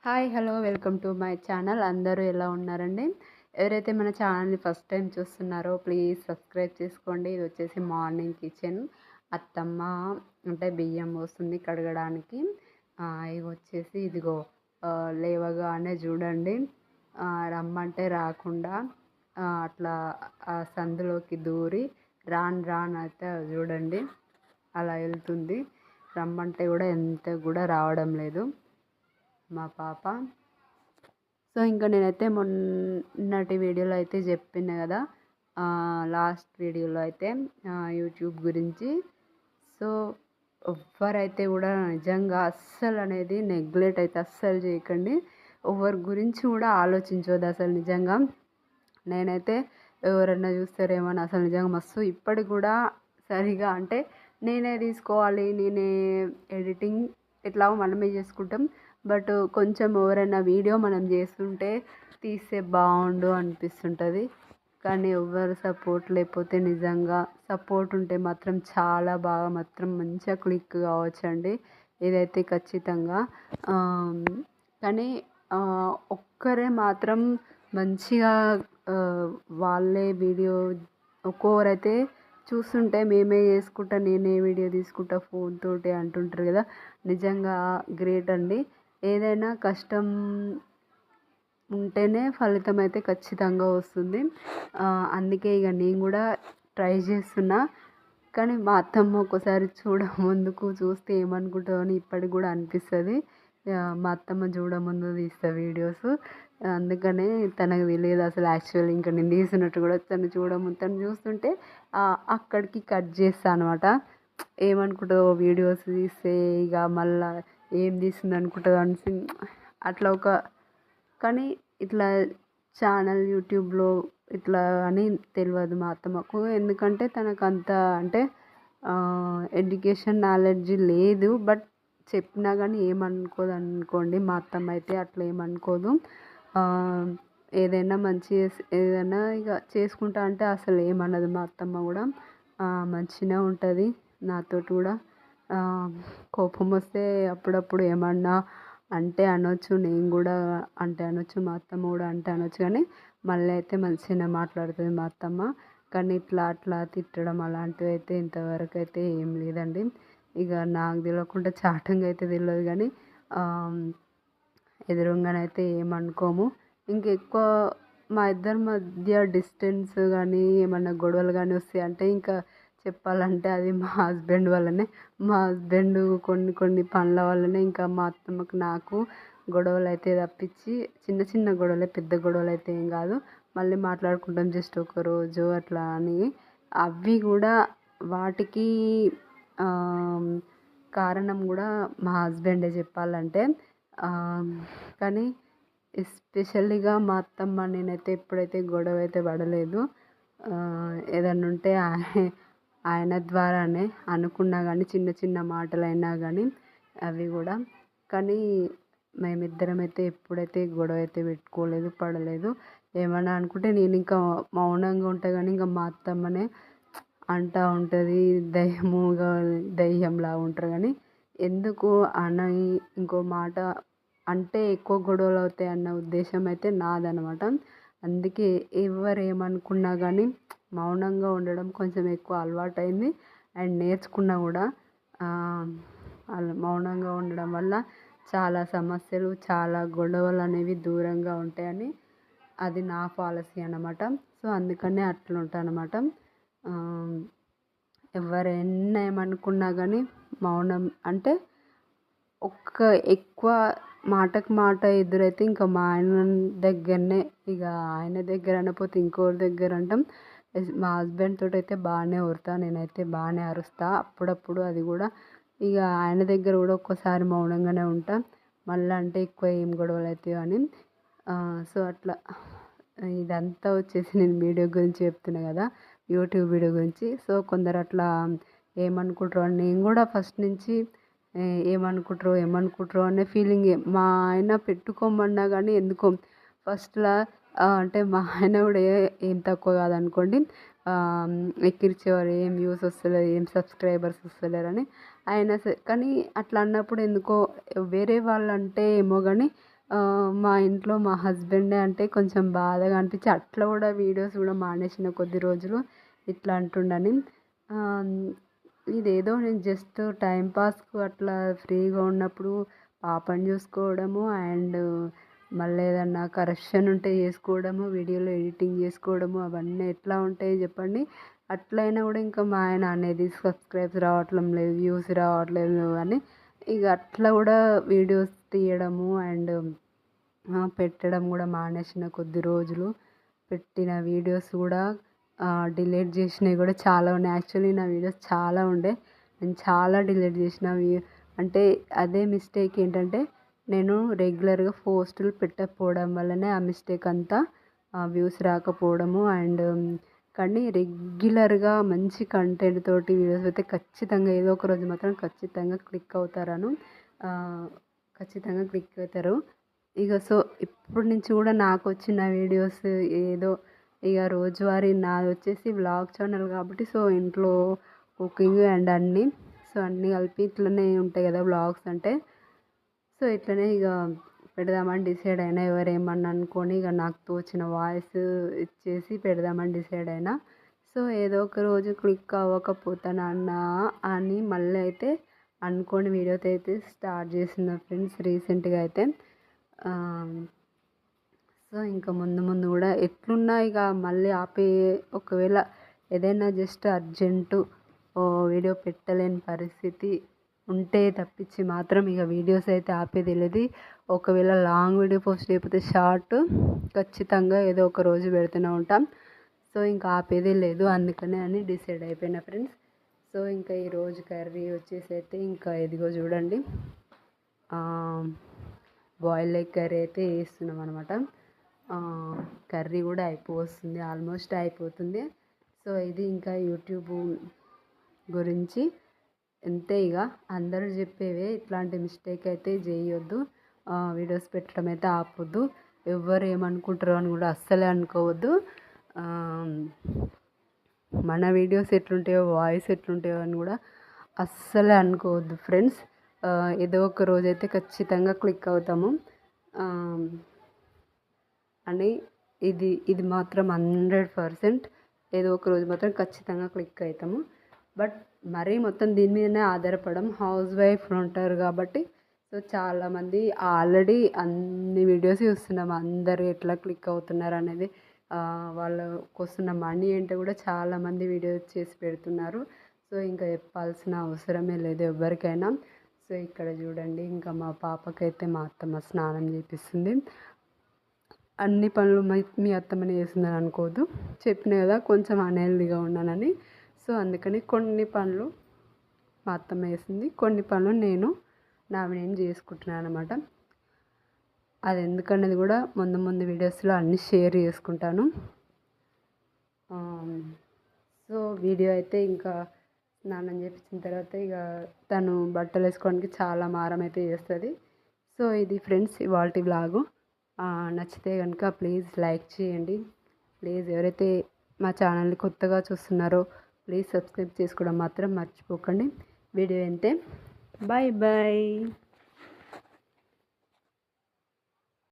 Hi hello welcome to my channel. అందరూ ఎలా ఉన్నారండి? ఎవరైతే మన ఛానల్ని ఫస్ట్ టైం చూస్తున్నారో ప్లీజ్ సబ్స్క్రైబ్ చేసుకోండి. ఇది వచ్చేసి మార్నింగ్ కిచెన్. అత్తమ్మ అంటే బియ్యం పోస్తుంది కడగడానికి. ఇవి వచ్చేసి ఇదిగో లేవగానే చూడండి, రమ్మంటే రాకుండా అట్లా సందులోకి దూరి రాను రాను అయితే చూడండి అలా వెళ్తుంది. రమ్మంటే కూడా ఎంత కూడా రావడం లేదు మా పాప. సో ఇంకా నేనైతే మొన్నటి వీడియోలో అయితే చెప్పిన కదా, లాస్ట్ వీడియోలో అయితే యూట్యూబ్ గురించి. సో ఎవ్వరైతే కూడా నిజంగా అస్సలు అనేది నెగ్లెక్ట్ అయితే అస్సలు చేయకండి. ఎవరి గురించి కూడా ఆలోచించవద్దు అసలు. నిజంగా నేనైతే ఎవరన్నా చూస్తారేమో అసలు నిజంగా మస్తు ఇప్పటికి కూడా సరిగా అంటే నేనే తీసుకోవాలి, నేనే ఎడిటింగ్ ఎట్లా మనమే చేసుకుంటాం. బట్ కొంచెం ఎవరైనా వీడియో మనం చేస్తుంటే తీస్తే బాగుండు అనిపిస్తుంటుంది. కానీ ఎవరు సపోర్ట్ లేకపోతే, నిజంగా సపోర్ట్ ఉంటే మాత్రం చాలా బాగా మాత్రం మంచిగా క్లిక్ కావచ్చండి ఇదైతే ఖచ్చితంగా. కానీ ఒక్కరే మాత్రం మంచిగా వాళ్ళే వీడియో ఒక్కొక్కరైతే చూస్తుంటే మేమే చేసుకుంటా, నేనే వీడియో తీసుకుంటా ఫోన్ తోటి అంటుంటారు కదా, నిజంగా గ్రేట్ అండి. ఏదైనా కష్టం ఉంటేనే ఫలితం అయితే ఖచ్చితంగా వస్తుంది. అందుకే ఇక నేను కూడా ట్రై చేస్తున్నా. కానీ మా అత్తమ్మ ఒక్కోసారి ముందుకు చూస్తే ఏమనుకుంటుందో అని ఇప్పటికి కూడా అనిపిస్తుంది. మా అత్తమ్మ చూడముందు తీస్తా వీడియోస్. అందుకనే తనకు తెలియదు అసలు యాక్చువల్ ఇంకా నేను తీసినట్టు కూడా. తను చూస్తుంటే అక్కడికి కట్ చేస్తాను అనమాట. ఏమనుకుంటుందో వీడియోస్ తీస్తే ఇక మళ్ళీ ఏం తీస్తుంది అనుకుంటుంది అనేసి అట్లా కానీ ఇట్లా ఛానల్ యూట్యూబ్లో ఇట్లా అని తెలియదు మా అత్తమ్మకు. ఎందుకంటే తనకు అంత అంటే ఎడ్యుకేషన్ నాలెడ్జ్ లేదు. బట్ చెప్పినా కానీ ఏమనుకోదు అనుకోండి. మా అత్తమ్మ అయితే అట్లా ఏమనుకోదు. ఏదైనా ఏదైనా ఇక చేసుకుంటా అంటే అసలు ఏమన్నది మా అత్తమ్మ కూడా. మంచిగా ఉంటుంది నాతోటి కూడా. కోపం వస్తే అప్పుడప్పుడు ఏమన్నా అంటే అనొచ్చు, నేను కూడా అంటే అనొచ్చు, మా అత్తమ్మ కూడా అంటే అనొచ్చు. కానీ మళ్ళీ అయితే మంచిగానే మాట్లాడుతుంది మా అత్తమ్మ. కానీ ఇట్లా అట్లా తిట్టడం అలాంటివి అయితే ఇంతవరకు అయితే ఏం లేదండి. ఇక నాకు తెలియకుండా చాటింగ్ అయితే తెలియదు కానీ ఎదురుగానైతే ఏమనుకోము. ఇంకెక్కువ మా ఇద్దరి మధ్య డిస్టెన్స్ కానీ ఏమన్నా గొడవలు కానీ వస్తాయి అంటే ఇంకా చెప్పాలంటే అది మా హస్బెండ్ వల్లనే. మా హస్బెండ్ కొన్ని కొన్ని పనుల వల్లనే ఇంకా మా అత్తమ్మకు నాకు గొడవలు అయితే తప్పించి చిన్న చిన్న గొడవలే, పెద్ద గొడవలు అయితే ఏం కాదు. మళ్ళీ మాట్లాడుకుంటాం జస్ట్ ఒకరోజు అట్లా అని. అవి కూడా వాటికి కారణం కూడా మా హస్బెండే చెప్పాలంటే. కానీ ఎస్పెషల్లీగా మా అత్తమ్మ నేనైతే ఎప్పుడైతే గొడవ అయితే పడలేదు. ఏదన్నా ఉంటే ఆయన ద్వారానే అనుకున్నా కానీ, చిన్న చిన్న మాటలైనా కానీ అవి కూడా. కానీ మేమిద్దరం అయితే ఎప్పుడైతే గొడవ అయితే పెట్టుకోలేదు, పడలేదు. ఏమన్నా అనుకుంటే నేను ఇంకా మౌనంగా ఉంటా కానీ ఇంకా మా అత్తమ్మనే అంటూ ఉంటుంది. దయ్యంలా ఉంటారు కానీ ఎందుకు అని ఇంకో మాట అంటే ఎక్కువ గొడవలు అవుతాయి అన్న ఉద్దేశం అయితే నాదనమాట. అందుకే ఎవరు ఏమనుకున్నా కానీ మౌనంగా ఉండడం కొంచెం ఎక్కువ అలవాటైంది. అండ్ నేర్చుకున్నా కూడా. అలా మౌనంగా ఉండడం వల్ల చాలా సమస్యలు, చాలా గొడవలు అనేవి దూరంగా ఉంటాయని అది నా పాలసీ అన్నమాట. సో అందుకనే అట్లా ఉంటాను అన్నమాట. ఎవరైనా ఏమనుకున్నా కానీ మౌనం అంటే ఎక్కువ మాటకు మాట ఎదురైతే ఇంకా మా ఆయన దగ్గరనే, ఇక ఆయన దగ్గర అనకపోతే ఇంకోరి దగ్గర అంటాం. మా హస్బెండ్ తోటి అయితే బాగానే ఊరుతా, నేనైతే బాగానే అరుస్తా అప్పుడప్పుడు. అది కూడా ఇక ఆయన దగ్గర కూడా ఒక్కోసారి మౌనంగానే ఉంటా. మళ్ళీ అంటే ఎక్కువ ఏం గొడవలు అవుతాయో అని. సో అట్లా ఇదంతా వచ్చేసి నేను వీడియో గురించి చెప్తున్నా కదా, యూట్యూబ్ వీడియో గురించి. సో కొందరు అట్లా ఏమనుకుంటారో అని నేను కూడా ఫస్ట్ నుంచి ఏమనుకుంటారో అనే ఫీలింగే. మా ఆయన పెట్టుకోమన్నా కానీ ఎందుకో ఫస్ట్లో అంటే మా ఆయన కూడా ఏం తక్కువ కాదనుకోండి. ఎక్కిరించేవారు, ఏం వ్యూస్ వస్తలేదు, ఏం సబ్స్క్రైబర్స్ వస్తలేరని. ఆయన కానీ అట్లా అన్నప్పుడు ఎందుకో వేరే వాళ్ళు అంటే ఏమో కానీ మా ఇంట్లో మా హస్బెండే అంటే కొంచెం బాధగా అనిపించి అట్లా కూడా వీడియోస్ కూడా మానేసిన కొద్ది రోజులు ఇట్లా అంటుండని. ఇదేదో నేను జస్ట్ టైం పాస్‌కు అట్లా ఫ్రీగా ఉన్నప్పుడు పాపని చూసుకోవడము అండ్ మళ్ళీ ఏదన్నా కరెక్షన్ ఉంటే చేసుకోవడము, వీడియోలో ఎడిటింగ్ చేసుకోవడము అవన్నీ ఎట్లా ఉంటాయి చెప్పండి. అట్లయినా కూడా ఇంకా మా ఆయన అనేది సబ్స్క్రైబ్స్ రావట్లం లేదు, వ్యూస్ రావట్లేదు అని ఇక అట్లా కూడా వీడియోస్ తీయడము అండ్ పెట్టడం కూడా మానేసిన కొద్ది రోజులు. పెట్టిన వీడియోస్ కూడా డిలీట్ చేసినవి కూడా చాలా ఉన్నాయి. యాక్చువల్లీ నా వీడియోస్ చాలా ఉండే, నేను చాలా డిలీట్ చేసినవి. అంటే అదే మిస్టేక్ ఏంటంటే నేను రెగ్యులర్గా పోస్టులు పెట్టకపోవడం వల్లనే ఆ మిస్టేక్ అంతా, వ్యూస్ రాకపోవడము అండ్ కానీ రెగ్యులర్గా మంచి కంటెంట్ తోటి వీడియోస్ అయితే ఖచ్చితంగా ఏదో ఒక రోజు మాత్రం ఖచ్చితంగా క్లిక్ అవుతారను, ఖచ్చితంగా క్లిక్ అవుతారు. ఇక సో ఇప్పటి నుంచి కూడా నాకు వచ్చిన వీడియోస్ ఏదో ఇక రోజువారీ నాది వచ్చేసి వ్లాగ్ ఛానల్ కాబట్టి సో ఇంట్లో కుకింగ్ అండ్ అన్నీ, సో అన్నీ కలిపి ఇట్లనే ఉంటాయి కదా వ్లాగ్స్ అంటే. సో ఇట్లనే ఇక పెడదామని డిసైడ్ అయినా. ఎవరేమన్నా అనుకొని ఇక నాకు తోచిన వాయిస్ ఇచ్చేసి పెడదామని డిసైడ్ అయినా. సో ఏదో ఒక రోజు క్లిక్ అవ్వకపోతానన్నా అని మళ్ళీ అయితే అనుకోని వీడియోతో అయితే స్టార్ట్ చేసిన ఫ్రెండ్స్ రీసెంట్గా అయితే. సో ఇంకా ముందు ముందు కూడా ఎట్లున్నా ఇక మళ్ళీ ఒకవేళ ఏదైనా జస్ట్ అర్జెంటు వీడియో పెట్టలేని పరిస్థితి ఉంటే తప్పించి మాత్రం ఇక వీడియోస్ అయితే ఆపేది లేదు. ఒకవేళ లాంగ్ వీడియో పోస్ట్ చేయకపోతే షార్ట్ ఖచ్చితంగా ఏదో ఒక రోజు పెడుతూనే ఉంటాం. సో ఇంకా ఆపేదే లేదు, అందుకనే అని డిసైడ్ అయిపోయిన ఫ్రెండ్స్. సో ఇంకా ఈరోజు కర్రీ వచ్చేసి అయితే ఇంకా ఇదిగో చూడండి, బాయిల్డ్ ఎగ్ కర్రీ అయితే వేస్తున్నాం అనమాట. కర్రీ కూడా అయిపోతుంది, ఆల్మోస్ట్ అయిపోతుంది. సో ఇది ఇంకా యూట్యూబ్ గురించి అంతే. ఇక అందరూ చెప్పేవే, ఇట్లాంటి మిస్టేక్ అయితే చేయొద్దు, వీడియోస్ పెట్టడం అయితే ఆపొద్దు. ఎవరు ఏమనుకుంటారో అని కూడా అస్సలే అనుకోవద్దు. మన వీడియోస్ ఎట్లుంటాయో వాయిస్ ఎట్లుంటాయో అని కూడా అస్సలే అనుకోవద్దు ఫ్రెండ్స్. ఏదో ఒక రోజైతే ఖచ్చితంగా క్లిక్ అవుతాము అని ఇది మాత్రం 100% ఏదో ఒక రోజు మాత్రం ఖచ్చితంగా క్లిక్ అవుతాము. బట్ మరీ మొత్తం దీని మీదనే ఆధారపడం, హౌస్ వైఫ్ ఉంటారు కాబట్టి. సో చాలామంది ఆల్రెడీ అన్ని వీడియోస్ చూస్తున్నాం, అందరూ ఎట్లా క్లిక్ అవుతున్నారు అనేది, వాళ్ళకు వస్తున్న మనీ ఏంటో కూడా చాలామంది వీడియోస్ చేసి పెడుతున్నారు. సో ఇంకా చెప్పాల్సిన అవసరమే లేదు ఎవరికైనా. సో ఇక్కడ చూడండి, ఇంకా మా పాపకైతే మా అత్తమ్మ స్నానం చేపిస్తుంది. అన్ని పనులు మీ అత్తమ్మనే చేస్తుందని అనుకోవద్దు, చెప్పిన కదా కొంచెం అన్హెల్దీగా ఉన్నానని. సో అందుకని కొన్ని పనులు మా అత్తమ్మ చేస్తుంది, కొన్ని పనులు నేను చేసుకుంటున్నాను అనమాట. అది ఎందుకన్నది కూడా ముందు ముందు వీడియోస్లో అన్నీ షేర్ చేసుకుంటాను. సో వీడియో అయితే ఇంకా స్నానం చేపించిన తర్వాత ఇక తను బట్టలు వేసుకోవడానికి చాలా మారం అయితే చేస్తుంది. సో ఇది ఫ్రెండ్స్ ఇవాల్టి వ్లాగు. నచ్చితే కనుక ప్లీజ్ లైక్ చేయండి. ప్లీజ్ ఎవరైతే మా ఛానల్ని కొత్తగా చూస్తున్నారో ప్లీజ్ సబ్స్క్రైబ్ చేసుకోవడం మాత్రం మర్చిపోకండి. వీడియో అంతే, బాయ్ బాయ్.